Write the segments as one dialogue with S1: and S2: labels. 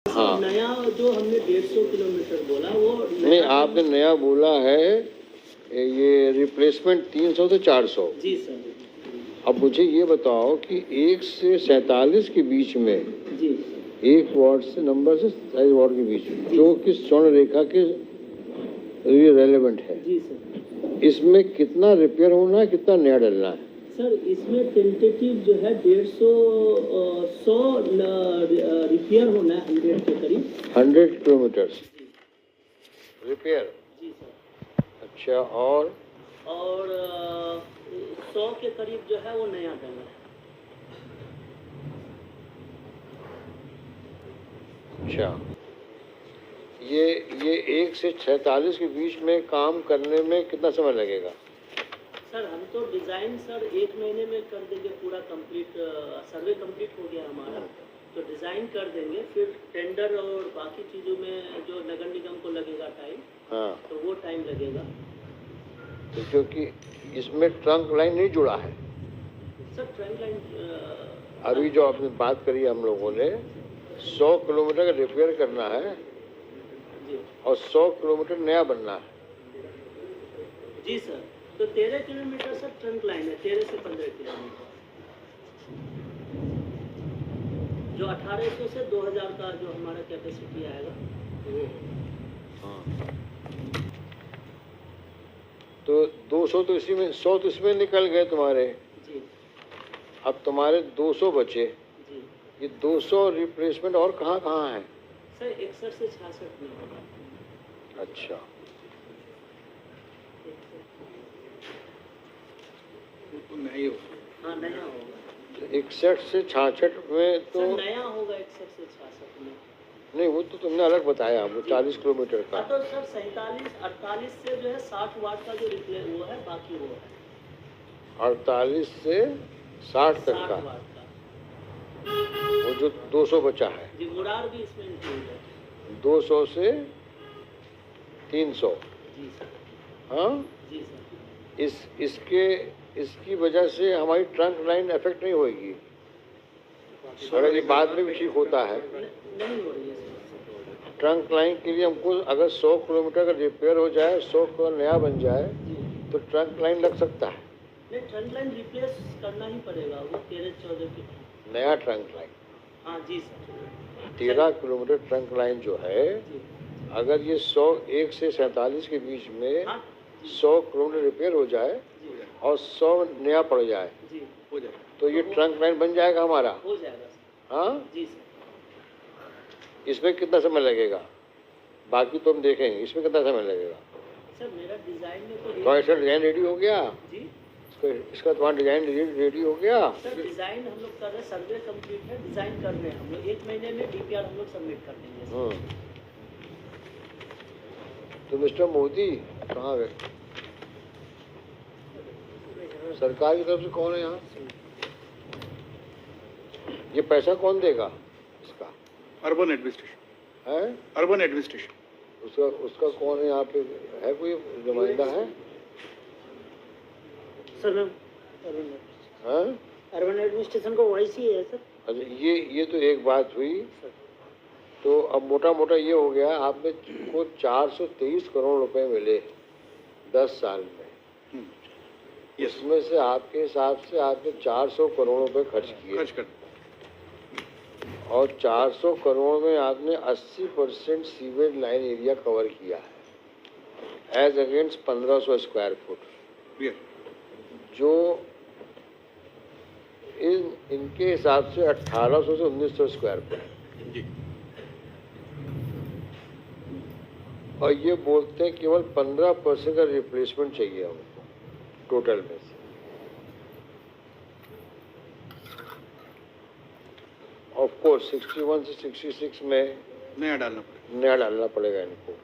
S1: हाँ
S2: नया जो हमने 150 किलोमीटर बोला वो
S1: नहीं, आपने नया बोला है ये रिप्लेसमेंट 300 से 400।
S2: जी सर।
S1: अब मुझे ये बताओ कि 1 से 47 के बीच में
S2: जी
S1: 1 वाट से नंबर से 27 वाट के बीच में जो कि स्वर्ण रेखा के लिए रेलेवेंट है,
S2: जी सर।
S1: इसमें कितना रिपेयर होना है, कितना नया डलना है?
S2: सर इसमें टेंटेटिव जो है 150 रिपेयर होना है 100 के करीब।
S1: 100 किलोमीटर रिपेयर।
S2: जी सर।
S1: अच्छा, और
S2: 100 के करीब जो है वो नया डलना है।
S1: अच्छा, ये 1 से 46 के बीच में काम करने में कितना समय लगेगा?
S2: सर हम तो डिज़ाइन सर 1 महीने में कर देंगे पूरा कंप्लीट। सर्वे कंप्लीट हो गया हमारा तो डिज़ाइन कर देंगे, फिर टेंडर और बाकी चीज़ों में जो नगर निगम को लगेगा टाइम,
S1: हाँ,
S2: तो वो टाइम लगेगा।
S1: तो क्योंकि इसमें ट्रंक लाइन नहीं जुड़ा है।
S2: सर ट्रेन लाइन
S1: अभी जो आपने बात करी हम लोगों ने 100 किलोमीटर का रिपेयर करना है
S2: जी
S1: और 100 किलोमीटर नया बनना है।
S2: जी सर। तो 13 किलोमीटर सर ट्रंक लाइन है, 13 से 15 किलोमीटर, जो 1800 से 2000 का जो हमारा कैपेसिटी आएगा वो।
S1: हाँ, तो 200 तो इसी में, 100 तो इसमें निकल गए तुम्हारे।
S2: जी
S1: अब तुम्हारे 200 बचे।
S2: जी
S1: ये 200 रिप्लेसमेंट और कहाँ कहाँ है?
S2: सर 61 से 66 में होगा।
S1: अच्छा,
S2: नहीं होगा। हाँ नया होगा।
S1: तो 61 से 66 में तो
S2: सर नया होगा 61 से 66 में।
S1: नहीं, वो तो तुमने अलग बताया, वो 40 किलोमीटर का।
S2: हाँ तो सर 47 48 से जो है 60 वाट का जो रिप्ले वो है, बाकी वो है
S1: 48 से 60 तक
S2: 60
S1: का,
S2: वाट का।
S1: वो जो 200 बचा है।
S2: जी मुरार भी इसमें इंक्लूड है।
S1: 200 से 300।
S2: जी सर।
S1: हाँ,
S2: जी सर।
S1: इसकी वजह से हमारी ट्रंक लाइन इफेक्ट नहीं होगी। अगर ये बाद में भी ठीक होता है,
S2: नहीं हो रही है सर।
S1: ट्रंक लाइन के लिए हमको अगर 100 किलोमीटर का रिपेयर हो जाए, 100 का नया बन जाए,
S2: जी
S1: तो ट्रंक लाइन लग सकता है।
S2: नहीं ट्रंक लाइन रिप्लेस करना ही पड़ेगा, वो 13-14 की
S1: नया ट्रंक लाइन
S2: हाँ जी सर।
S1: 13 किलोमीटर ट्रंक लाइन जो है,
S2: जी
S1: अगर ये 1 से 47 के बीच में
S2: हाँ
S1: 100 किलोमीटर रिपेयर हो जाए
S2: जी
S1: और 100 नया पड़ जाए,
S2: जी हो जाएगा,
S1: तो ये ट्रंक लाइन बन जाएगा हमारा।
S2: हो जाएगा सर।
S1: हाँ,
S2: जी सर।
S1: इसमें कितना समय लगेगा? बाकी तो हम देखेंगे, इसमें कितना समय लगेगा?
S2: सर मेरा डिज़ाइन में तो
S1: तुम्हारा इसका डिज़ाइन रेडी हो गया?
S2: जी
S1: इसका तुम्हारा डिज़ाइन रेडी हो गया?
S2: सर डिज़ाइन हम लोग कर रहे हैं, सर्वे कंप्लीट है, डिज़ाइन कर रहे हैं हम लोग। 1 महीने में डीपीआर हम लोग सबमिट कर देंगे।
S1: तो मिस्टर मोदी कहाँ गए? सरकार की तरफ से कौन है यहाँ? ये पैसा कौन देगा इसका?
S3: अर्बन एडमिनिस्ट्रेशन
S1: है,
S3: अर्बन एडमिनिस्ट्रेशन।
S1: उसका कौन है यहाँ पे? है कोई नुमाइंदा है?
S2: सर मैम
S1: हाँ,
S2: अर्बन एडमिनिस्ट्रेशन को वॉइस ही है सर।
S1: अच्छा, ये तो एक बात हुई। तो अब मोटा मोटा ये हो गया, आपने को 423 करोड़ रुपए मिले 10 साल में। इसमें से आपके हिसाब से आपने 400 करोड़ रुपए खर्च किए, और 400 करोड़ में आपने 80% सीवेज लाइन एरिया कवर किया है, एज अगेंस्ट 1500 स्क्वायर फुट, जो इनके हिसाब से 1800 से 1900 स्क्वायर फुट। और ये बोलते हैं केवल 15% का रिप्लेसमेंट चाहिए हमको टोटल में से। ऑफ कोर्स 61 से 66 में
S3: नया
S1: डालना पड़ेगा इनको।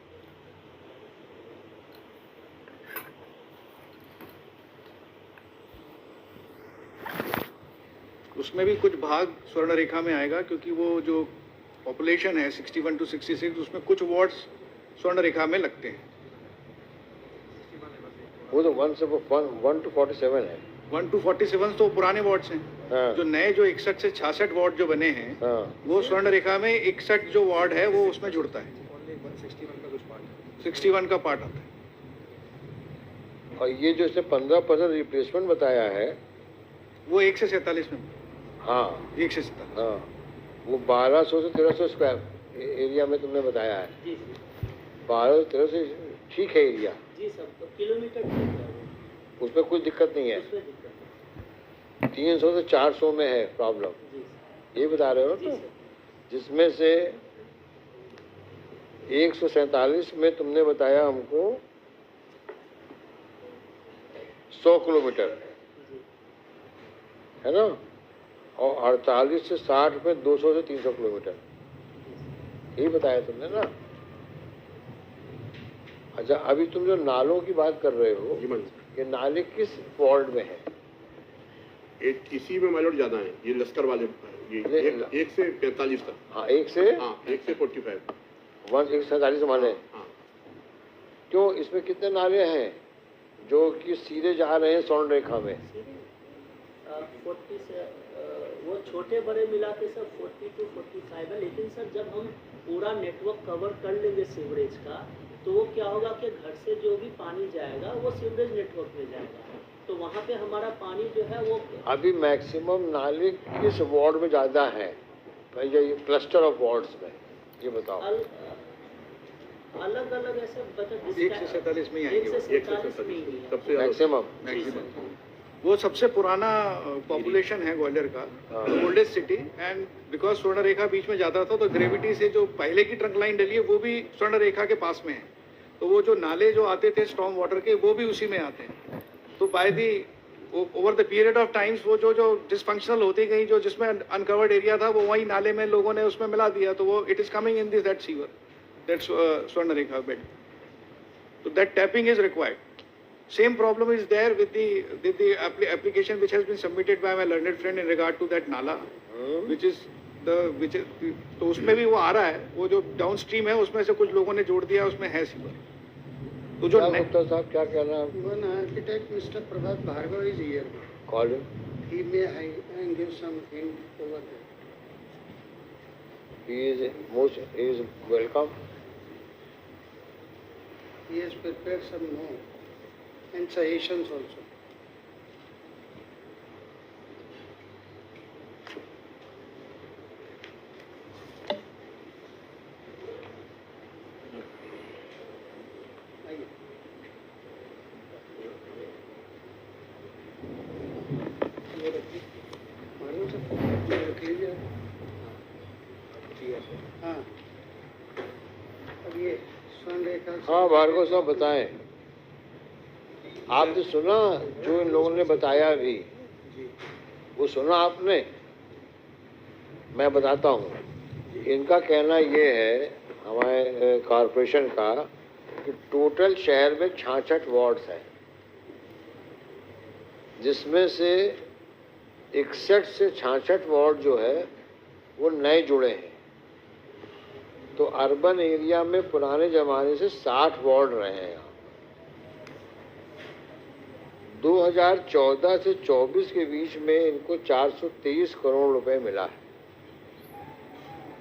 S3: उसमें भी कुछ भाग स्वर्ण रेखा में आएगा, क्योंकि वो जो पॉपुलेशन है 61 to 66, उसमें कुछ वार्ड्स स्वर्ण रेखा में लगते हैं।
S1: वो तो 1 to 47 है।
S3: 1 to 47 तो पुराने वार्ड्स हैं।
S1: हाँ,
S3: जो नए जो 61 से 66 वार्ड जो बने हैं,
S1: हाँ,
S3: वो स्वर्ण रेखा में 61 जो वार्ड है वो उसमें जुड़ता है। 61 का पार्ट आता है।
S1: और ये जो इसने 15% रिप्लेसमेंट बताया है,
S3: वो 1 से 47 में,
S1: हाँ
S3: 1 से 47।
S1: हाँ, वो 1200 से 1300 स्क्वायर एरिया में तुमने बताया है।
S2: जी
S1: 1200 से 1300 ठीक है एरिया,
S2: जी सर, तो किलोमीटर ठीक है वो,
S1: उसमें कोई दिक्कत नहीं है।
S2: उसमें दिक्कत नहीं।
S1: 300 से 400 में है प्रॉब्लम,
S2: जी
S1: ये बता रहे हो
S2: जी
S1: तो,
S2: सर,
S1: जिसमें से 147 में तुमने बताया हमको 100 किलोमीटर
S2: जी
S1: है ना, और 48 से 60 में 200 से 300 किलोमीटर, यही बताया तुमने ना। अच्छा, अभी तुम जो नालों की बात कर रहे हो,
S4: जी मान
S1: ये नाले किस वार्ड में है?
S4: एक इसी में माइलॉट ज्यादा है, ये लश्कर वाले, ये एक से 45 तक।
S1: हाँ, एक से
S4: हाँ, 1 से 45।
S1: 147 माने।
S4: हाँ,
S1: क्यों, इसमें कितने नाले हैं जो कि सीधे जा रहे हैं स्वर्ण रेखा में?
S2: 40 से वो छोटे बड़े मिला के सर 40 to 45 है, लेकिन सर जब हम पूरा नेटवर्क कवर कर लेंगे सीवरेज का, तो वो क्या होगा कि घर से जो भी पानी जाएगा वो सीवरेज नेटवर्क में जाएगा, तो वहाँ पे हमारा पानी जो है वो
S1: अभी मैक्सिमम नाले किस वार्ड में ज़्यादा है, ये क्लस्टर ऑफ वार्ड्स में, ये बताओ।
S2: अलग अलग ऐसे बता
S3: 1 से 47 में ही आएंगे।
S2: 1 से
S4: 1 से
S2: 47 में ही
S4: 47
S2: है।
S4: सबसे ज्यादा।
S1: मैक्सिमम
S3: वो सबसे पुराना पॉपुलेशन है ग्वालियर का,
S1: हाँ।
S3: ओल्डेस्ट सिटी, एंड बिकॉज स्वर्ण रेखा बीच में जाता था तो ग्रेविटी से जो पहले की ट्रंक लाइन डली है वो भी स्वर्ण रेखा के पास में है, तो वो जो नाले जो आते थे स्टॉर्म वाटर के वो भी उसी में आते हैं। तो by the over the period of times वो जो डिसफंक्शनल होती गई, जो जिसमें अनकवर्ड एरिया था वो वही नाले में लोगों ने उसमें मिला दिया, तो वो it is coming in this that sewer, that स्वर्ण रेखा bed, so that tapping is required. Same problem is there with the application which has been submitted by my learned friend in regard to that nala, which is तो उसमें भी वो आ रहा है, वो जो down stream है उसमें से कुछ लोगों ने जोड़ दिया, उसमें है सीवर। तो जो
S1: क्या गुप्ता साहब क्या कहना है?
S5: One architect, Mr. Prabhat Bhargava, is here.
S1: Call
S5: He may I give some hint over there.
S1: he is welcome.
S5: He has prepared some notes and suggestions also. आइए। ये रखिए। मालूम सब ये रख लीजिए। हाँ। अब ये स्वर्ण रेखा से-
S1: हाँ भार्गव साहब बताएं, आपने सुना जो इन लोगों ने बताया अभी,
S5: जी
S1: वो सुना आपने? मैं बताता हूँ, इनका कहना ये है हमारे कॉरपोरेशन का कि टोटल शहर में 66 वार्ड्स हैं, जिसमें से 61 से 66 वार्ड जो है वो नए जुड़े हैं। तो अर्बन एरिया में पुराने ज़माने से 60 वार्ड रहे हैं यहाँ। 2014 से 24 के बीच में इनको 423 करोड़ रुपए मिला है,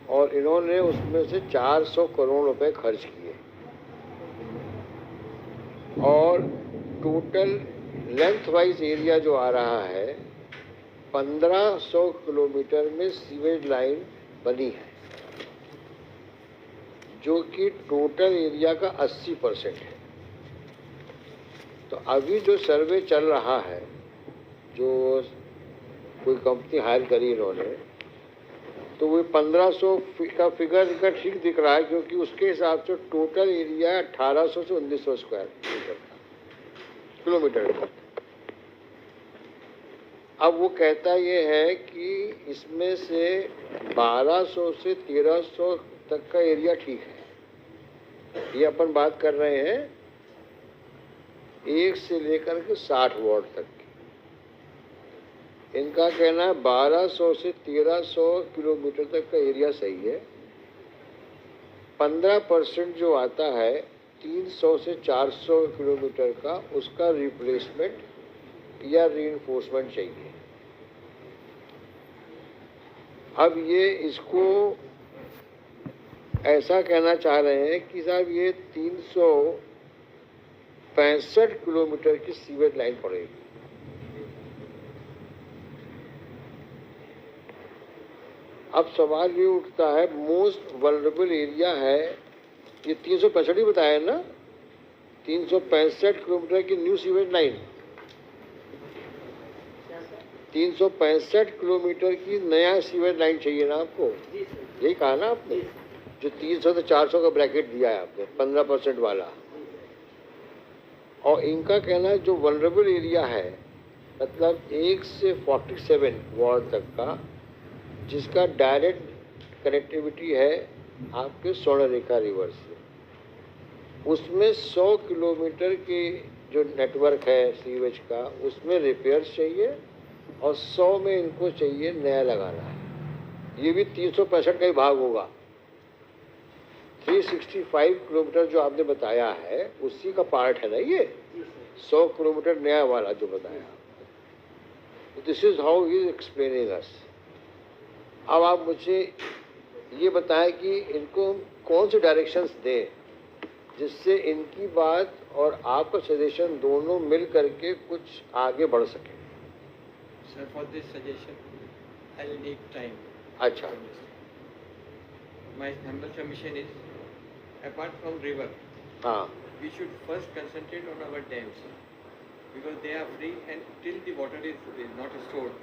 S1: और इन्होंने उसमें से 400 करोड़ रुपए खर्च किए, और टोटल लेंथ वाइज एरिया जो आ रहा है 1500 किलोमीटर में सीवेज लाइन बनी है, जो कि टोटल एरिया का 80% है। तो अभी जो सर्वे चल रहा है, जो कोई कंपनी हायर करी इन्होंने, तो वो 1500 का फिगर इनका ठीक दिख रहा है, क्योंकि उसके हिसाब से टोटल एरिया 1800 से 1900 स्क्वायर किलोमीटर का। अब वो कहता ये है कि इसमें से 1200 से 1300 तक का एरिया ठीक है। ये अपन बात कर रहे हैं 1 से लेकर के 60 वार्ड तक की। इनका कहना है 1200 से 1300 किलोमीटर तक का एरिया सही है। 15% जो आता है 300 से 400 किलोमीटर का, उसका रिप्लेसमेंट या रीइंफोर्समेंट चाहिए। अब ये इसको ऐसा कहना चाह रहे हैं कि साहब ये 365 किलोमीटर की सीवेज लाइन पड़ेगी। अब सवाल ये उठता है, मोस्ट वल्नरेबल एरिया है, ये 365 ही बताया ना, 365 किलोमीटर की न्यू सीवेज लाइन, 365 किलोमीटर की नया सीवेज लाइन चाहिए ना आपको,
S2: जी सर।
S1: यही कहा ना आपने, जो 300 से 400 का ब्रैकेट दिया है आपने 15% वाला। और इनका कहना है जो वल्नरेबल एरिया है, मतलब 1 से 47 वार्ड तक का, जिसका डायरेक्ट कनेक्टिविटी है आपके स्वर्णरेखा रिवर से, उसमें 100 किलोमीटर के जो नेटवर्क है सीवेज का, उसमें रिपेयर्स चाहिए और 100 में इनको चाहिए नया लगाना है। ये भी 365 का ही भाग होगा। 365 किलोमीटर जो आपने बताया है उसी का पार्ट है ना ये, 100 किलोमीटर नया वाला जो बताया। This is how he is explaining us. अब आप मुझे ये बताएं कि इनको कौन से डायरेक्शंस दें जिससे इनकी बात और आपका सजेशन दोनों मिल करके कुछ आगे बढ़ सके।
S6: Sir, for this suggestion, I'll need time.
S1: अच्छा,
S6: My humble submission is, apart from river,
S1: हाँ,
S6: we should first concentrate on our dams because they are free and till the water is not stored,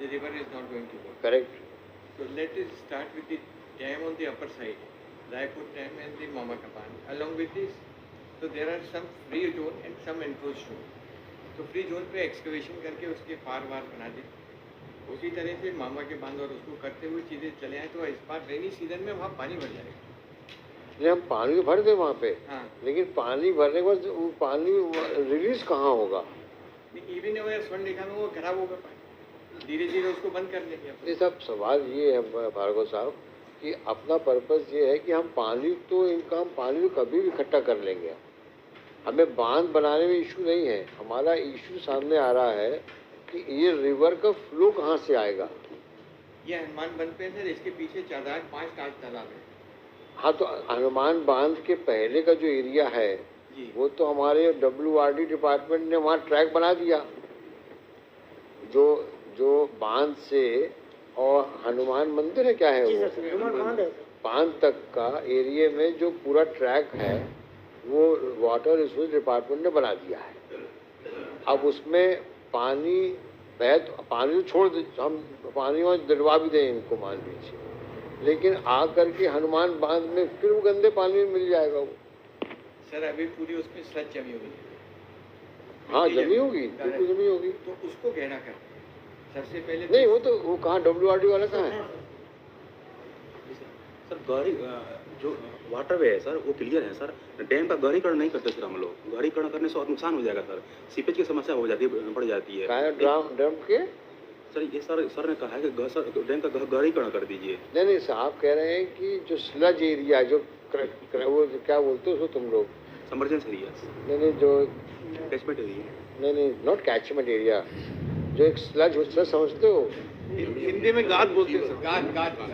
S6: the river is not going to work.
S1: Correct.
S6: So let us start with the dam on the upper side, Raipur Dam and the Mama Kapan. Along with this, so there are some free zone and some enclosed zone. तो free zone पे excavation करके उसके पार वार बना दे। उसी तरह से मामा के बांध और उसको करते हुए चीज़ें चले आए तो इस बार रेनी सीजन में वहाँ पानी भर जाएगा।
S1: नहीं, हम पानी तो भर दें वहाँ पे,
S6: हाँ,
S1: लेकिन पानी भरने के बाद वो पानी रिलीज कहाँ होगा?
S6: इवन अगर स्वर्ण रेखा में वो खराब होगा पानी, धीरे धीरे उसको बंद कर लेंगे अपन।
S1: ये सब सवाल ये है भार्गव साहब कि अपना पर्पस ये है कि हम पानी तो पानी तो कभी भी इकट्ठा कर लेंगे। हमें बांध बनाने में इशू नहीं है, हमारा इशू सामने आ रहा है कि ये रिवर का फ्लो कहाँ से आएगा।
S6: ये हनुमान बंद पे सर, इसके पीछे 5 तालाब है।
S1: हाँ, तो हनुमान बांध के पहले का जो एरिया है
S6: जी,
S1: वो तो हमारे WRD डिपार्टमेंट ने वहाँ ट्रैक बना दिया, जो बांध से और हनुमान मंदिर है, क्या है
S2: जी
S1: वो,
S2: सर, हनुमान बांध है।
S1: बांध तक का एरिया में जो पूरा ट्रैक है वो वाटर रिसोर्स डिपार्टमेंट ने बना दिया है। अब उसमें पानी पानी तो छोड़ दे, हम पानी वहाँ दिलवा भी दें इनको मान लीजिए, लेकिन आ करके हनुमान बांध में फिर वो गंदे पानी में मिल जाएगा वो।
S6: सर अभी पूरी उसमें स्लज जमी हुई है।
S1: हाँ, जमी होगी, बिल्कुल जमी होगी।
S6: तो उसको गहरा कर सबसे पहले।
S1: नहीं, वो कहाँ WRD वाला कहाँ है?
S7: सर गहरी जो वाटरवे है सर वो क्लियर है सर, डैम का गहरीकरण नहीं करते सर हम लोग। गहरीकरण करने से और नुकसान हो जाएगा सर, सीपेज की समस्या हो जाती है, बढ़ जाती है।
S1: ड्रम के
S7: सर ये सर ने कहा है कि डैम का गहरीकरण कर दीजिए।
S1: नहीं, साहब कह रहे हैं कि जो स्लज एरिया जो वो क्या बोलते हो उसको तुम लोग?
S7: समर्जेंस एरिया।
S1: नहीं, जो
S7: कैचमेंट एरिया।
S1: नहीं, नॉट कैचमेंट एरिया, जो एक स्लज समझते हो?
S3: हिंदी में गाद बोलते हैं सर,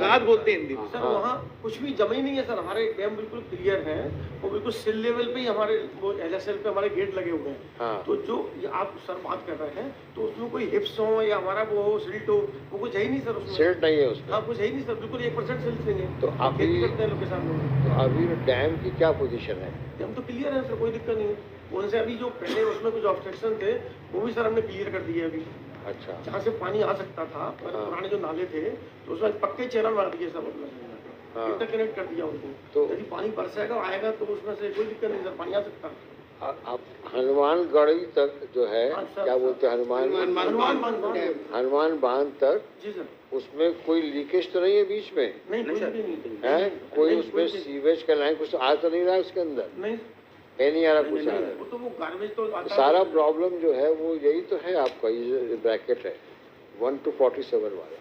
S3: गाद बोलते हैं हिंदी में।
S5: सर वहाँ कुछ भी जमा ही नहीं है सर, हमारे डैम बिल्कुल क्लियर है और बिल्कुल सिल लेवल पे ही हमारे वो LSL पे हमारे गेट लगे हुए हैं।
S1: हाँ।
S5: तो जो ये आप सर बात कर रहे हैं तो उसमें कोई हिप्स हो या हमारा वो हो सिल्ट हो, वो कुछ है ही नहीं सर उसमें।
S1: सिल्ट नहीं है उसमें।
S5: हाँ, कुछ है ही नहीं सर, बिल्कुल 1% सिल्ट नहीं है।
S1: तो अभी
S5: करते हैं लोग के सामने।
S1: तो अभी डैम की क्या पोजीशन है?
S5: डैम तो क्लियर है सर, कोई दिक्कत नहीं है। उनसे अभी जो पहले उसमें कुछ ऑब्स्ट्रक्शन थे वो भी सर हमने क्लियर कर दिए अभी।
S1: अच्छा,
S5: जहाँ से पानी आ सकता था पर
S1: हाँ।
S5: पुराने जो नाले थे तो उसमें पक्के चैनल मार दिए सब
S1: हाँ।
S5: इंटरकनेक्ट कर दिया उनको।
S1: तो-
S5: यदि पानी बरसेगा आएगा तो उसमें से कोई दिक्कत नहीं सर, पानी आ सकता।
S1: अब हनुमानगढ़ी तक जो है,
S5: हाँ, सर।
S1: क्या बोलते हैं, हनुमान बांध तक,
S5: जी सर।
S1: उसमें कोई लीकेज तो नहीं है बीच में?
S5: नहीं,
S7: नहीं
S5: कोई
S7: सर।
S5: भी नहीं
S1: है कोई
S5: नहीं,
S1: उसमें
S5: कोई-
S1: सीवेज का लाइन कुछ आ तो नहीं रहा है उसके अंदर?
S5: नहीं,
S1: है नहीं आ रहा, कुछ आ रहा है।
S5: वो तो वो गार्बेज तो आता
S1: सारा प्रॉब्लम जो है वो यही तो है आपका, ये ब्रैकेट है 1 to 47 वाला।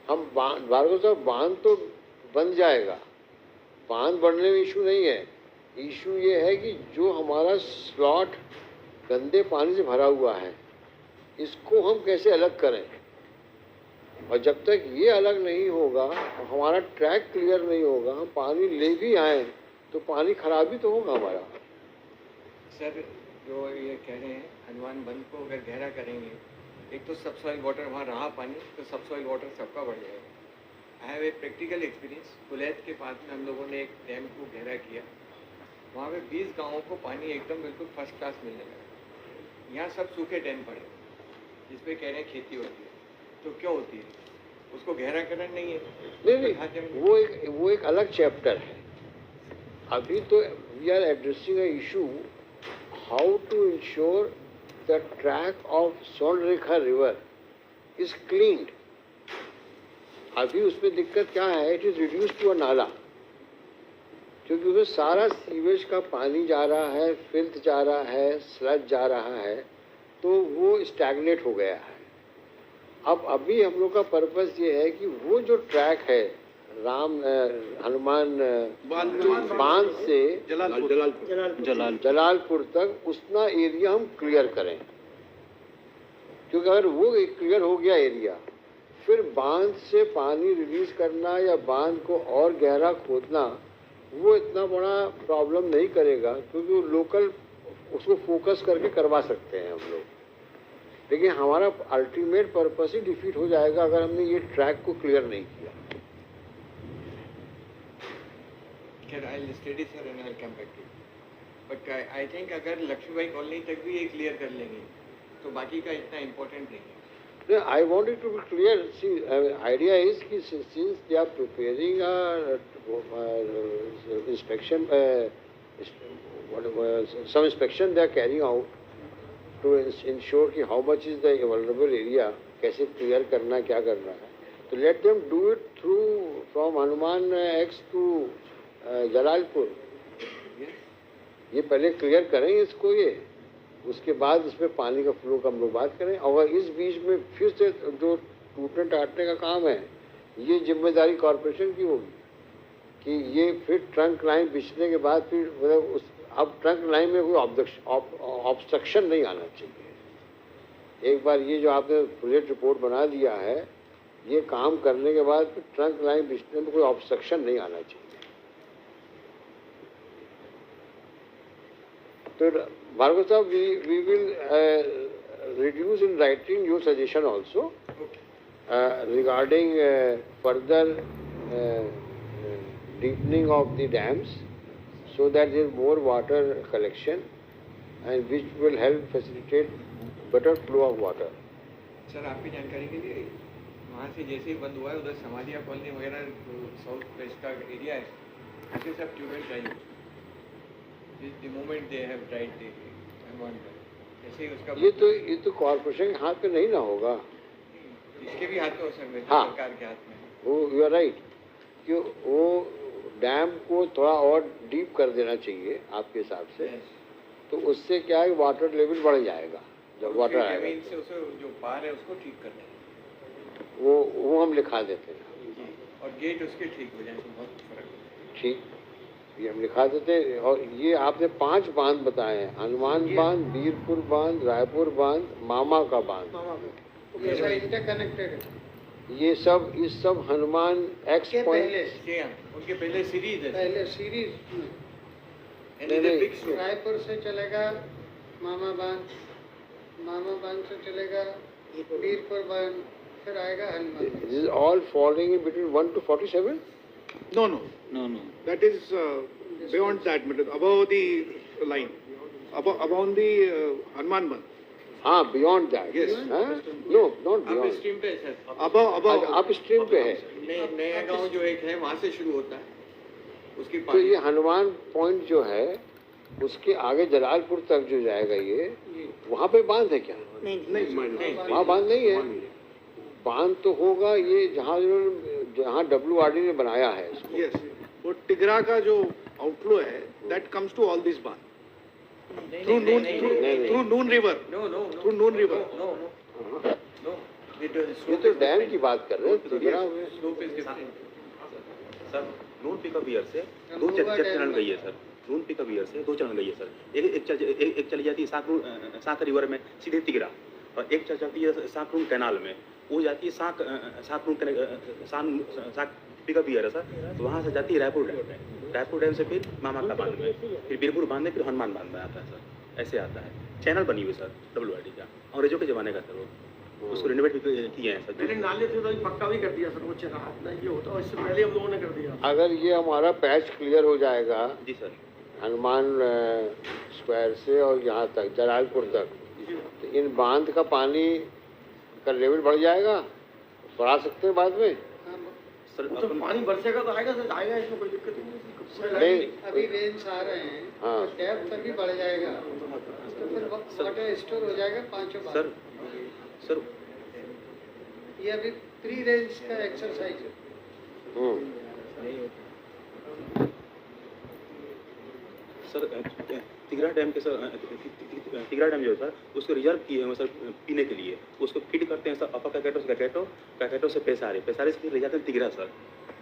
S1: हम भार्गव साहब बांध तो बन जाएगा, बांध बनने में इशू नहीं है, इशू ये है कि जो हमारा स्लॉट गंदे पानी से भरा हुआ है, इसको हम कैसे अलग करें? और जब तक ये अलग नहीं होगा, हमारा ट्रैक क्लियर नहीं होगा, हम पानी ले भी आए तो पानी खराब ही तो होगा हमारा।
S6: सर जो ये कह रहे हैं हनुमान बंद को अगर गहरा करेंगे, एक तो सबसॉइल वाटर वहाँ रहा पानी, तो सबसॉइल वाटर सबका बढ़ जाएगा। I have a practical experience. कुलैत के पास में हम लोगों ने एक डैम को गहरा किया, वहाँ पे 20 गाँवों को पानी एकदम बिल्कुल फर्स्ट क्लास मिलने लगा। यहाँ सब सूखे डैम पड़े जिसपे कह रहे हैं खेती होती है, तो क्यों होती है? उसको गहराकरण नहीं है।
S1: नहीं, वो एक अलग चैप्टर है। अभी तो we are addressing a issue how to ensure the track of Swarnarekha river is cleaned. अभी उसमें दिक्कत क्या है? It is reduce to a nala, क्योंकि उसमें सारा सीवेज का पानी जा रहा है, फिल्थ जा रहा है, स्लज जा रहा है, तो वो स्टैग्नेट हो गया है। अब अभी हम लोग का पर्पस ये है कि वो जो ट्रैक है हनुमान बांध से जलालपुर तक, उतना एरिया हम क्लियर करें। क्योंकि अगर वो क्लियर हो गया एरिया, फिर बांध से पानी रिलीज करना या बांध को और गहरा खोदना, वो इतना बड़ा प्रॉब्लम नहीं करेगा, क्योंकि लोकल उसको फोकस करके करवा सकते हैं हम लोग। लेकिन हमारा अल्टीमेट पर्पस ही डिफीट हो जाएगा अगर हमने ये ट्रैक को क्लियर नहीं किया।
S6: I'll study sir and I'll come back to you. But I think अगर लक्ष्मीबाई कॉलोनी तक भी ये क्लियर कर लेंगे तो बाकी का इतना इम्पोर्टेंट नहीं है।
S1: I want it to be clear. See, idea is कि since they are preparing a inspection, some inspection they are carrying out to ensure कि how much is the vulnerable area, कैसे क्लियर करना, क्या करना है, तो let them do it through from Hanuman X to Jalalpur. ये पहले क्लियर करें इसको, ये उसके बाद इसमें पानी का फ्लो का हम लोग बात करें। और इस बीच में फिर से जो टूटने टाटने का काम है, ये जिम्मेदारी कॉरपोरेशन की होगी कि ये फिर ट्रंक लाइन बिछने के बाद फिर मतलब उस अब ट्रंक लाइन में कोई ऑब्स्ट्रक्शन नहीं आना चाहिए। एक बार ये जो आपने प्रोजेक्ट रिपोर्ट बना दिया है, ये काम करने के बाद फिर ट्रंक लाइन बिछने में कोई ऑब्स्ट्रक्शन नहीं आना चाहिए। तो भार्गव साहब, we will reduce in writing your suggestion also regarding further deepening of the dams so that there is more water collection and which will help facilitate better flow of water.
S6: Sir आपकी जानकारी के लिए वहाँ से जैसे ही बंद हुआ है, उधर समाधिया कॉलोनी वगैरह साउथ वेस्ट का एरिया है, यहाँ से सब ट्यूबवेल चाहिए। The moment they have tried the जैसे ही उसका
S1: ये तो कॉर्पोरेशन के हाथ में नहीं ना होगा,
S6: इसके भी हाथ में हो सकता है,
S1: हाँ,
S6: सरकार के हाथ में।
S1: वो यू आर राइट कि वो डैम को थोड़ा और डीप कर देना चाहिए आपके हिसाब से, तो उससे क्या है वाटर लेवल बढ़ जाएगा। जब वाटर आएगा
S6: से उसे जो पार है उसको ठीक कर दें,
S1: वो हम लिखा देते हैं
S6: और गेट उसके ठीक हो जाए तो बहुत फर्क है।
S1: ठीक, ये हम लिखा देते हैं। और ये आपने 5 बांध बताए हैं, हनुमान बांध, बीरपुर बांध, रायपुर बांध, मामा का बांध,
S5: इंटरकनेक्टेड है।
S1: ये सब हनुमान एक्स पॉइंट
S6: उनके पहले सीरीज है,
S5: पहले सीरीज रायपुर से चलेगा मामा बांध से चलेगा बीरपुर बांध, फिर आएगा Hanuman.
S1: This is all falling in between 1 to 47?
S3: No. That is beyond that, above the line, above the Hanuman Bandh.
S1: हाँ, beyond that.
S3: Yes.
S1: हाँ? No, not beyond.
S6: स्ट्रीम पे है सर,
S3: Above.
S1: आप स्ट्रीम पे है।
S6: नया गांव जो एक है वहाँ से शुरू होता है, उसकी
S1: तो ये हनुमान पॉइंट जो है उसके आगे जलालपुर तक जो जाएगा, ये वहाँ पे बांध है क्या?
S3: नहीं,
S1: वहाँ बांध नहीं है। बांध तो होगा ये जहाँ WRD ने बनाया है इसको।
S3: Yes. वो टिगरा का जो आउटफ्लो है, that comes to all these बांध through Noon River. Through Noon River.
S1: ये तो डैम की बात कर रहे हैं, तिगरा में।
S7: सर नून पिकअप ईयर से 2 चैनल गई है सर, नून पिकअप ईयर से 2 चरण गई है सर। एक चली जाती है साक रिवर में सीधे तिगरा, और एक चल जाती है साकरूम कैनाल में, वो जाती है साक पिकअप ईयर है सर। तो वहाँ से जाती है रायपुर डैम से फिर मामा का बांध में, फिर बीरपुर बांध में, फिर हनुमान बांध में आता है सर। ऐसे आता है, चैनल बनी हुई सर WID का, अंग्रेजों के ज़माने का सर वो, उसको रिनोवेट भी किए हैं सर।
S8: पहले नाले थे तो अभी पक्का भी कर दिया सर, वो चला नहीं ये होता, इससे पहले हम लोगों ने कर दिया।
S1: अगर ये हमारा पैच क्लियर हो जाएगा
S7: जी सर।
S1: हनुमान स्क्वायर से और यहाँ तक जलालपुर तक, तो इन बांध का पानी का लेवल बढ़ जाएगा, बढ़ा सकते हैं बाद में।
S7: सर
S8: तो पानी बरसेगा तो आएगा सर, आएगा, इसमें कोई दिक्कत
S1: नहीं,
S5: अभी रेंज आ रहे हैं,
S1: हाँ।
S5: तो डेप्थ अभी बढ़ जाएगा, तो फिर वाटर स्टोर हो जाएगा 5 बार।
S7: सर
S5: ये अभी प्री रेंज का एक्सरसाइज है।
S7: सर तिगरा डैम के सर तिगरा डैम जो है सर, उसको रिजर्व किए हैं सर पीने के लिए, उसको फीड करते हैं सर अपर कैकेटो से पेशारे से फिर ले जाते हैं तिगरा सर।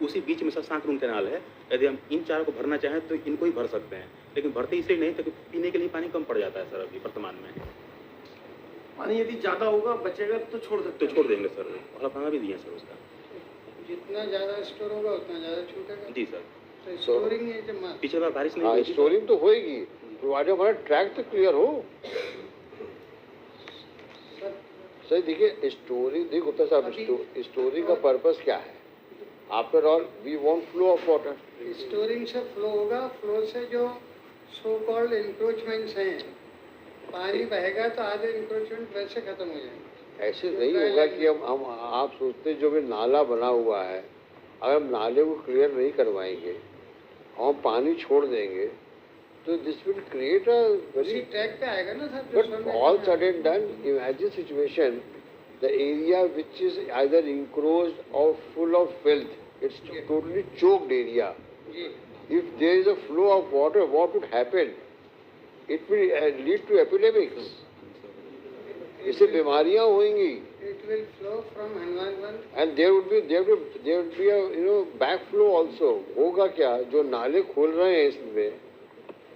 S7: उसी बीच में सर सांकरूम कैनाल है, यदि हम इन चारों को भरना चाहें तो इनको ही भर सकते हैं, लेकिन भरते इसलिए नहीं क्योंकि पीने के लिए पानी कम पड़ जाता है सर अभी वर्तमान में।
S8: पानी यदि ज़्यादा होगा बचेगा तो छोड़ सकते
S7: तो छोड़ देंगे सर, हड़पना भी दिए सर उसका।
S5: जितना ज़्यादा स्टोर होगा उतना ज़्यादा छूटेगा।
S7: जी सर।
S5: तो स्टोरिंग है जब मत।
S7: पिछले बार बारिश नहीं
S1: हाँ,
S7: हुई थी।
S1: स्टोरिंग तो होएगी, प्रोवाइडेड हमारा ट्रैक तो क्लियर हो। सर देखिए स्टोरी, देखो गुप्ता साहब, स्टोरी का पर्पस क्या है? After all we want flow of water.
S5: Storing से फ्लो होगा, फ्लो से जो सो कॉल्ड इंक्रोचमेंट्स हैं, पानी बहेगा तो आधे इंक्रोचमेंट वैसे खत्म हो जाएंगे।
S1: ऐसे नहीं होगा कि हम आप सोचते जो भी नाला बना हुआ है, अगर हम नाले को क्लियर नहीं करवाएंगे और पानी छोड़ देंगे तो this will create a very
S5: track पे आएगा ना sir.
S1: But all said and done, imagine situation the area which is either encroached or full of filth, it's totally choked area. If there is a flow of water, what would happen? It will lead to epidemics. इससे बीमारियां होंगी।
S5: It will flow from Hanuman
S1: And there would be a backflow also. होगा क्या, जो नाले खोल रहे हैं इसमें,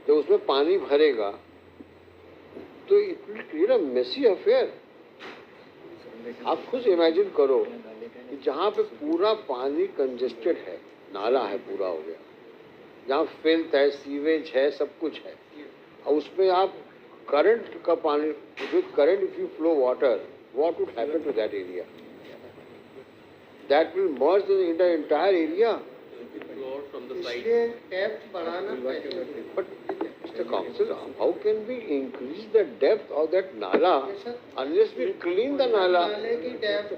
S1: तो उसमें पानी भरेगा तो it will create a messy affair. आप खुद इमेजिन करो कि जहाँ पे पूरा पानी कंजेस्टेड है, नाला है पूरा हो गया, जहाँ फिल्थ है, सीवेज है, सब कुछ है, और उसमें आप करंट का पानी, with current if you flow water, what would happen to that area? That will merge in the entire area.
S5: इसलिए डेप्थ बढ़ाना पड़ेगा।
S1: But Mr. Council, how can we increase the depth of that nala unless we clean the nala?
S5: नाले की depth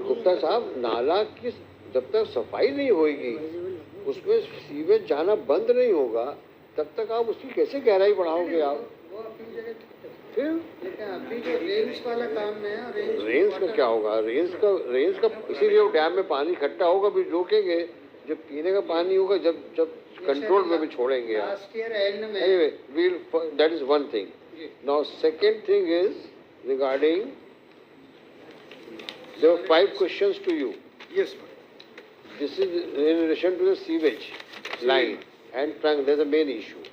S1: Gupta साहब, नाला की जब तक सफाई नहीं होगी, उसमें सीवेज जाना बंद नहीं होगा, तब तक आप उसकी कैसे गहराई बढ़ाओगे आप?
S5: वो अपनी जगह ठीक है।
S1: फिर
S5: लेकिन अभी जो रेंज वाला काम है,
S1: रेंज का क्या होगा? रेंज का इसीलिए वो डैम में पानी इकट्ठा होगा, भी रोकेंगे, जब पीने का पानी होगा, जब कंट्रोल में भी छोड़ेंगे आप।
S5: लास्ट ईयर एंड में
S1: Anyway, that is one thing. Now, second thing is regarding, there were 5 questions to you.
S3: Yes, sir.
S1: This is in relation to the sewage line and trunk. There's a main issue.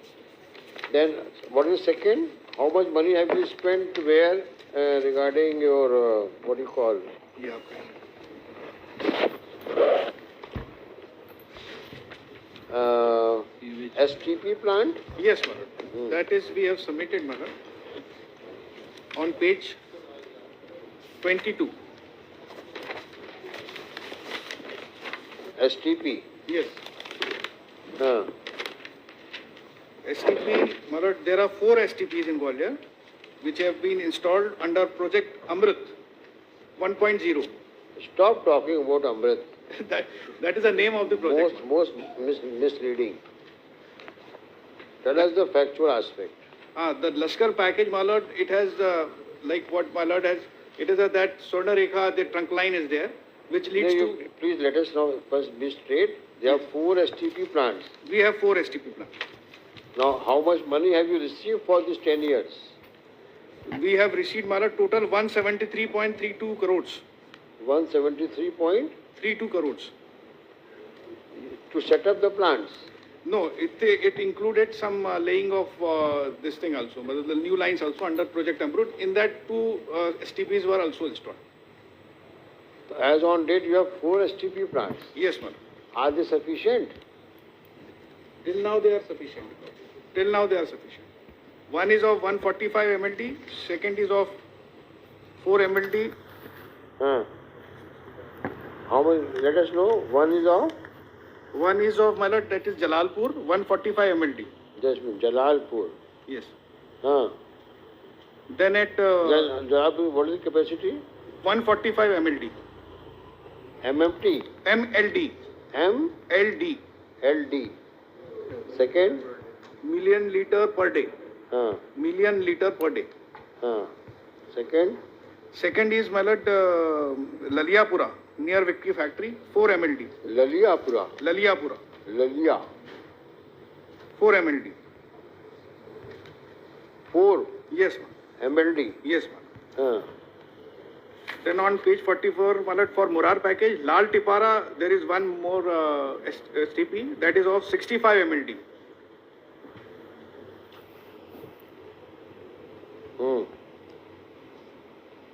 S1: Then, what is the second? How much money have you spent where regarding your, what do you call?
S3: Yeah.
S1: STP plant?
S3: Yes, Madam. That is, we have submitted, Madam, on page 22.
S1: STP?
S3: Yes. STP, Madam, there are 4 STPs in Gwalior which have been installed under Project Amrit 1.0.
S1: Stop talking about Amrit.
S3: that is the name of the project.
S1: Most misleading. Tell us the factual aspect.
S3: The Laskar package, my lord, it has, like what my lord has, it is that Swarna Rekha, the trunk line is there, which leads to...
S1: Please let us know, first be straight. There are 4 STP plants.
S3: We have 4 STP plants.
S1: Now, how much money have you received for these 10 years?
S3: We have received, my lord, total 173.32 crores.
S1: 173 point?
S3: 32 crores.
S1: To set up the plants?
S3: No, it included some laying of this thing also, but the new lines also under Project Amrut. In that, 2 STPs were also installed.
S1: As on date, you have 4 STP plants.
S3: Yes, madam.
S1: Are they sufficient?
S3: Till now they are sufficient. Till now they are sufficient. One is of 145 MLD, second is of 4 MLD.
S1: How many? Let us know. One is of?
S3: One is of, my lord, that is Jalalpur, 145 MLD.
S1: Just Jalalpur.
S3: Yes.
S1: Then
S3: at
S1: Jalalpur, what is the capacity?
S3: 145 MLD.
S1: MMT?
S3: MLD.
S1: MLD. LD. Second?
S3: Million liter per day. Million liter per day.
S1: Second?
S3: Second is, my lord, Laliapura, near Victory Factory, 4 MLD.
S1: Laliapura.
S3: Laliapura.
S1: Lalia.
S3: 4 MLD.
S1: 4?
S3: Yes, ma'am.
S1: MLD?
S3: Yes, ma'am. Then on page 44, my lord, for Murar package, Lal Tipara, there is one more STP, that is of 65 MLD.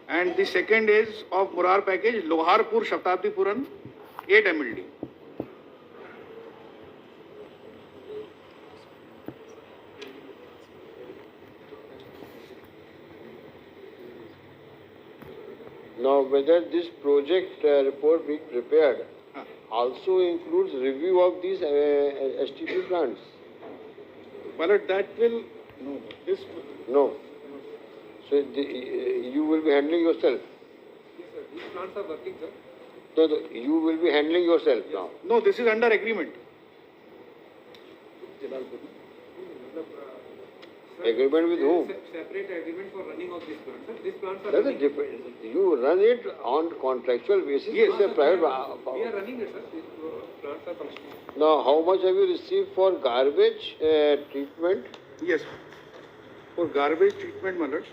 S3: And the second is of Murar package, Loharpur Shatabdi Puran, 8 MLD.
S1: Now, whether this project report being prepared also includes review of these STP plants?
S3: Well, that will, no, this,
S1: no. So you will be handling yourself?
S8: Yes, sir. These plants are working, sir.
S1: So you will be handling yourself now?
S3: No, this is under agreement.
S1: Agreement with whom?
S8: Separate agreement for running of these plants, sir. These plants are
S1: That's
S8: running.
S1: you run it on contractual basis?
S3: Yes,
S1: it's a private.
S8: We are running it, sir. These plants are functioning.
S1: Now, how much have you received for garbage treatment?
S3: Yes. For garbage treatment, my lord.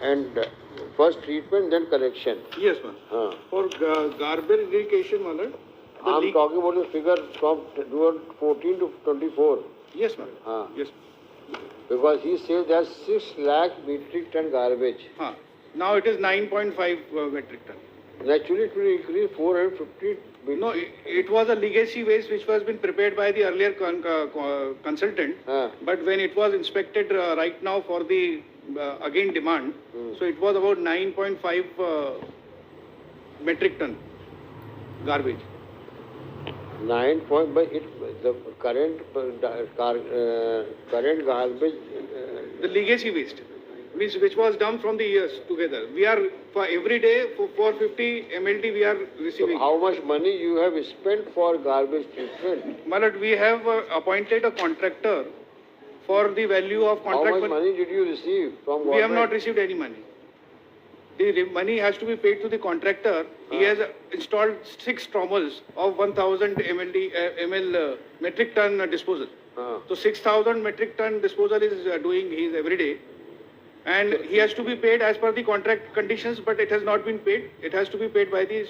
S1: And first treatment, then collection.
S3: Yes, ma'am. For garbage irrigation, my lord.
S1: I'm talking about the figure from 2014 to 24.
S3: Yes, ma'am. Yes.
S1: Because he says there's 6 lakh metric ton garbage.
S3: Now it is 9.5 metric ton.
S1: Naturally, it will increase 450.
S3: No, it was a legacy waste which was been prepared by the earlier consultant. But when it was inspected right now for the again demand, so it was about 9.5 metric ton garbage.
S1: 9 point, but the current current garbage.
S3: The legacy waste, which was dumped from the years together. We are for every day for 450 MLD we are receiving.
S1: So how much money you have spent for garbage treatment?
S3: My lord, we have appointed a contractor for the value of contract.
S1: How much money did you receive from government?
S3: We have not received any money. The money has to be paid to the contractor. He has installed 6 trommels of 1000 ml metric ton disposal. So 6000 metric ton disposal is doing his every day. And he has to be paid as per the contract conditions, but it has not been paid. It has to be paid by the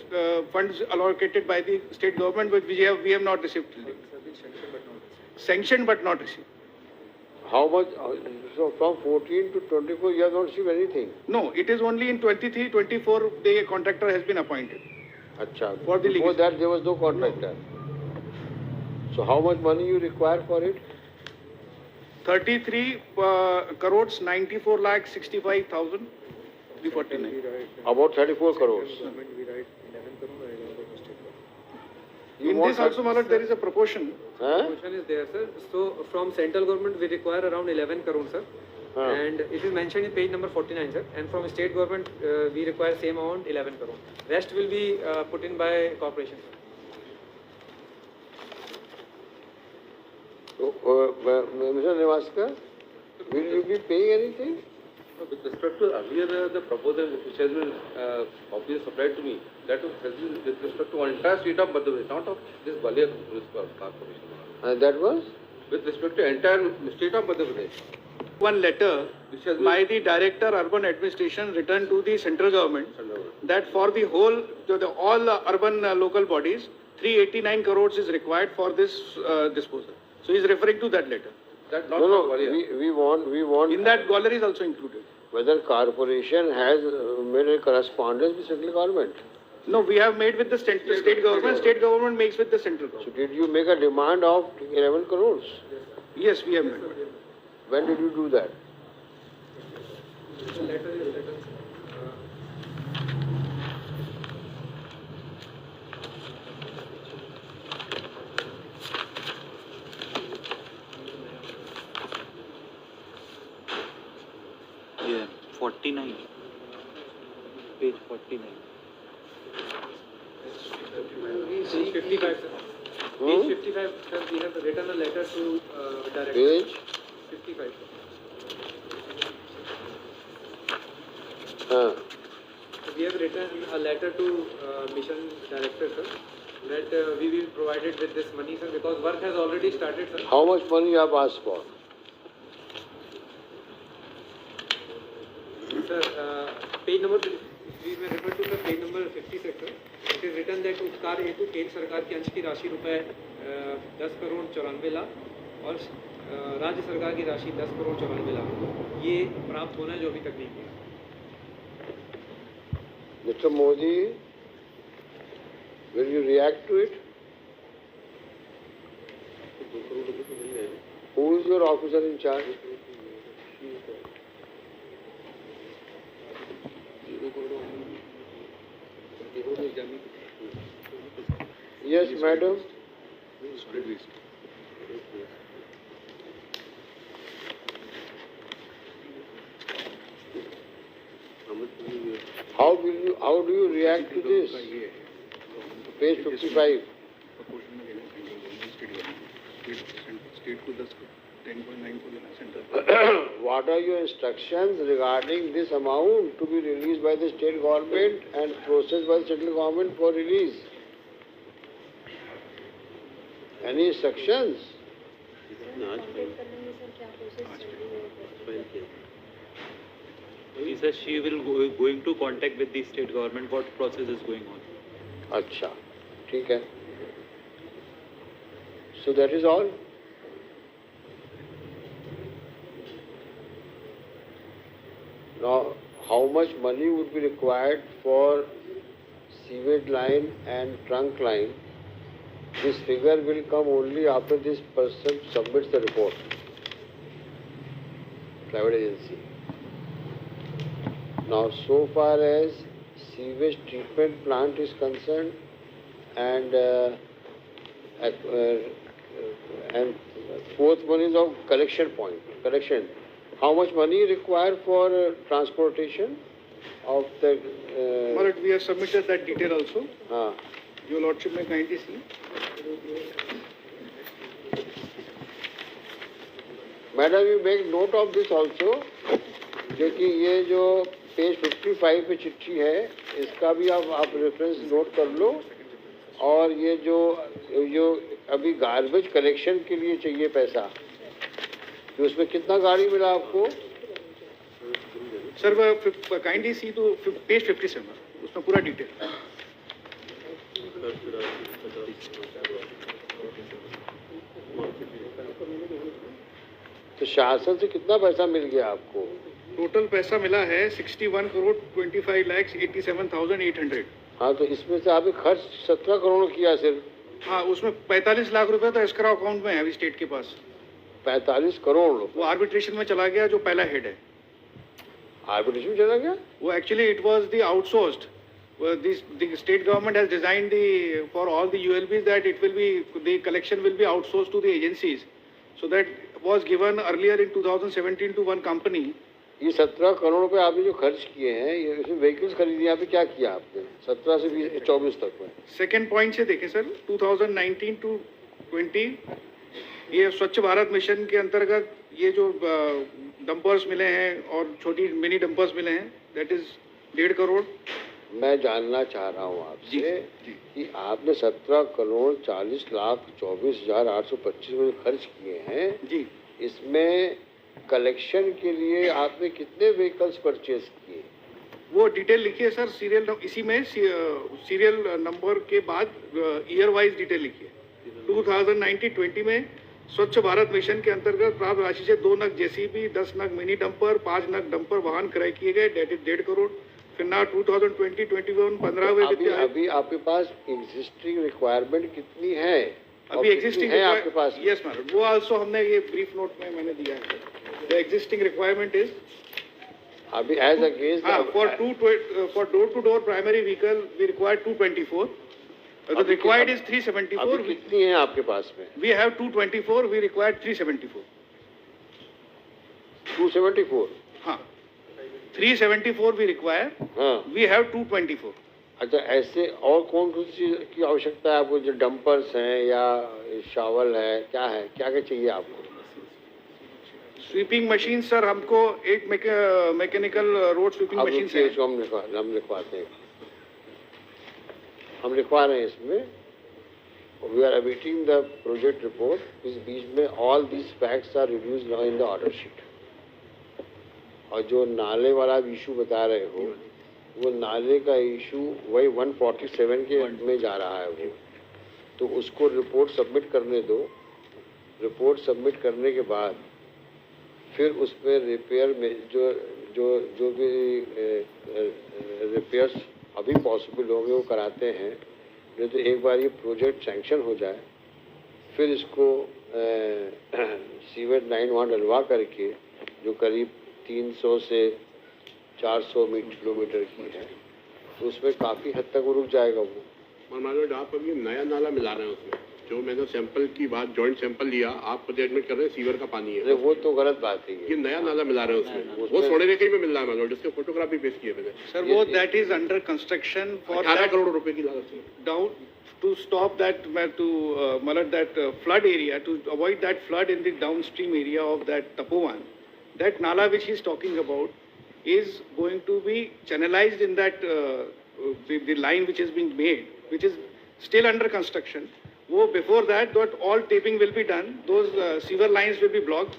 S3: funds allocated by the state government, which we have not received till date. Sanctioned but not received.
S1: How much? So from 14 to 24, you have not received anything?
S3: No, it is only in 23, 24, the contractor has been appointed.
S1: Achha.
S3: For the
S1: Before that, there was no contractor. No. So how much money you require for it?
S3: 33 crores, 94 lakh 65,000, 349.
S1: About 34 crores.
S3: In this also, Malad, there is a proportion.
S8: Proportion is there, sir. So from central government, we require around 11 crore, sir. And it is mentioned in page number 49, sir. And from state government, we require same amount, 11 crore. Rest will be put in by corporation, sir.
S1: Mr. Nevaskar, will you be paying anything?
S9: With respect to earlier the proposal which has been obviously supplied to me, that has been with respect to entire state of Madhya Pradesh, not of this Gwalior corporation.
S1: And that was?
S9: With respect to entire state of Madhya Pradesh.
S3: One letter by the Director Urban Administration returned to the central government that for the whole, all urban local bodies, 389 crores is required for this disposal. So he's referring to that letter.
S9: That not
S1: No,
S9: for
S1: no,
S9: Gwalior.
S1: we want
S3: In that, Gwalior is also included.
S1: whether corporation has made a correspondence with central government.
S3: No, we have made with the state government. State government makes with the central
S1: So
S3: government.
S1: did you make a demand of 11 crores?
S3: Yes, we have made.
S1: When did you do that?
S8: The letter is written.
S7: Yeah, 49. Page 49.
S8: Page 55, sir. Page 55, sir, we have written a letter to director.
S1: Page?
S8: 55.
S1: Huh.
S8: We have written a letter to mission director, sir, that we will be provided with this money, sir, because work has already started, sir.
S1: How much money you have asked for?
S8: Sir, page number, we may refer to the page number 56, sir. It is written that उपकार हेतु केंद्र सरकार की अंश की राशि रुपए 10 करोड़ 94 लाख और राज्य सरकार की राशि 10 करोड़ 94 लाख ये प्राप्त होना है जो अभी तक नहीं किया।
S1: Mr. Modi, will you react to it? Who is your officer in charge? Yes, madam. How do you react to this? Page 55. What are your instructions regarding this amount to be released by the state government and processed by the central government for release? Any instructions?
S7: He says she will going to contact with the state government what process is going on.
S1: अच्छा, ठीक है. So that is all. Now, how much money would be required for sewage line and trunk line? This figure will come only after this person submits the report. Private agency. Now, so far as sewage treatment plant is concerned, and fourth one is of collection point. How much money required for transportation of the?
S3: But we have submitted that detail also.
S1: हाँ.
S3: Your Lordship may kindly see.
S1: Madam, you make note of this also, क्योंकि ये जो page 55 पे चिट्ठी है, इसका भी आप रेफरेंस नोट कर लो, और ये जो अभी गार्बेज कलेक्शन के लिए चाहिए पैसा, तो उसमें कितना गाड़ी मिला आपको?
S3: सर काइंडली सी तो पेज 57, उसमें पूरा डिटेल।
S1: तो शासन से कितना पैसा मिल गया आपको?
S3: टोटल पैसा मिला है 61 करोड़ 25 लाख 87,800।
S1: हाँ, तो इसमें से आपने खर्च 17 करोड़ किया सिर्फ।
S3: हाँ, उसमें 45 लाख रुपए तो एस्क्रो अकाउंट में है अभी स्टेट के पास।
S1: 45 करोड़
S3: वो आर्बिट्रेशन में चला गया, जो पहला हेड है।
S1: आर्बिट्रेशन चला गया?
S3: वो actually it was the outsourced. The state government has designed for all the ULBs that the collection will be outsourced to the agencies. So that was given earlier in 2017 to one company.
S1: ये 17 करोड़ रुपए आपने जो खर्च किए हैं, ये इसमें vehicles खरीदे, यहाँ पे क्या किया आपने 17 से 24 तक में?
S3: सेकेंड पॉइंट से देखें सर, 2019 to 20 ये स्वच्छ भारत मिशन के अंतर्गत ये जो डंपर्स मिले हैं और छोटी मिनी डंपर्स मिले हैं, दैट इज 1.5 करोड़।
S1: मैं जानना चाह रहा हूँ आपसे कि आपने 17 करोड़ 40 लाख 24,825 में खर्च किए हैं
S3: जी,
S1: इसमें कलेक्शन के लिए आपने कितने व्हीकल्स परचेज किए?
S3: वो डिटेल लिखिए सर, सीरियल इसी में सीरियल नंबर के बाद ईयर वाइज डिटेल लिखिए। 2019-20 में स्वच्छ भारत मिशन के अंतर्गत प्राप्त राशि से 2 नग जेसीबी, 10 नग मिनी डंपर, 5 नग डंपर वाहन क्रय किए गए, डेट इज 1.5 करोड़। फिर ना 2020-21 15वें
S1: अभी आपके पास एग्जिस्टिंग रिक्वायरमेंट कितनी है?
S3: अभी एग्जिस्टिंग
S1: है आपके पास?
S3: यस मैडम, वो आल्सो हमने ये ब्रीफ नोट में मैंने दिया है। द एग्जिस्टिंग रिक्वायरमेंट इज
S1: अभी as against
S3: for door-to-door primary vehicle we require 224. The required is 374.
S1: अभी कितनी है आपके पास में?
S3: We have 224. We require 374.
S1: 274?
S3: हाँ, 374 we require.
S1: हाँ,
S3: We have 224.
S1: अच्छा, ऐसे और कौन सी चीज की आवश्यकता है आपको? जो डंपर्स हैं या शावल है, क्या क्या चाहिए आपको?
S3: स्वीपिंग मशीन सर, हमको 8 मैकेनिकल रोड स्वीपिंग मशीन है।
S1: इसको हम लिखवाते हैं, हम लिखवा रहे हैं इसमें। We are awaiting the project report. इस बीच में all these facts are reduced now in the order sheet. और जो नाले वाला इशू बता रहे हो, वो नाले का इशू वही 147 के में जा रहा है वो, तो उसको रिपोर्ट सबमिट करने दो। रिपोर्ट सबमिट करने के बाद फिर उसमें रिपेयर में जो भी रिपेयर्स अभी पॉसिबल होंगे वो कराते हैं। नहीं तो एक बार ये प्रोजेक्ट सैंक्शन हो जाए, फिर इसको सीवेज लाइन वहाँ डलवा करके, जो करीब 300 से 400 किलोमीटर की है, तो उसमें काफ़ी हद तक वो रुक जाएगा वो।
S4: मनोज, आप अभी नया नाला मिला रहे हैं उसमें। जो मैंने सैंपल की बात, जॉइंट सैंपल लिया, आप खुद एडमिट कर रहे हैं सीवर का पानी है।
S1: वो तो गलत बात है।
S4: ये नया नाला मिला रहे हैं उसमें, वो सोने रेखा में मिल रहा है मनोज, जिसके फोटोग्राफ भी पेश किए मैंने
S3: सर। वो that is under construction for
S4: 18 crore रुपए की लागत से
S3: down to stop that, to that flood area, to avoid that flood in the downstream area of that Tapovan. That nala which he is talking about is going to be channelized in that the line which is being made, which is still under construction. Wo before that all taping will be done. Those sewer lines will be blocked,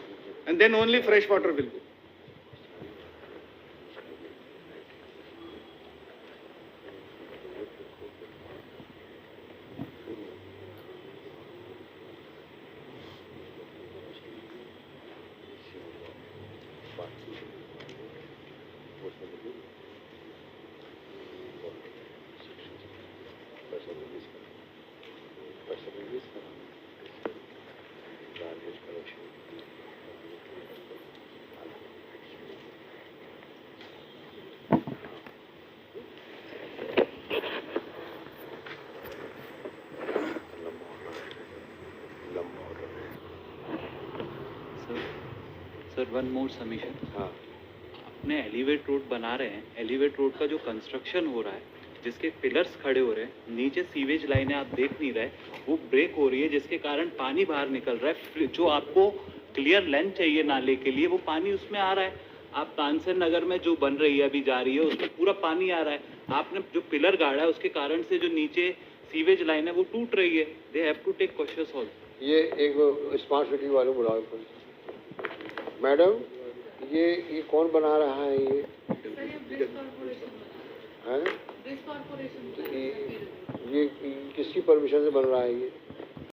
S3: and then only fresh water will go.
S10: Sir, one more submission.
S1: हाँ,
S10: अपने elevate road बना रहे हैं, elevate road का जो construction हो रहा है, जिसके पिलर्स खड़े हो रहे हैं, नीचे सीवेज लाइनें आप देख नहीं रहे, वो ब्रेक हो रही है, जिसके कारण पानी बाहर निकल रहा है। जो आपको क्लियर लेंथ चाहिए नाले के लिए, वो पानी उसमें आ रहा है। आप तानसेन नगर में जो बन रही है, अभी जा रही है, उसमें पूरा पानी आ रहा है। आपने जो पिलर गाड़ा है, उसके कारण से जो नीचे सीवेज लाइन है वो टूट रही है। They have to take cautious also.
S1: ये एक स्मार्ट सिटी वालों बुलाओ। मैडम, ये कौन बना रहा है? ये है? तो ये किसकी परमिशन से बन रहा है ये?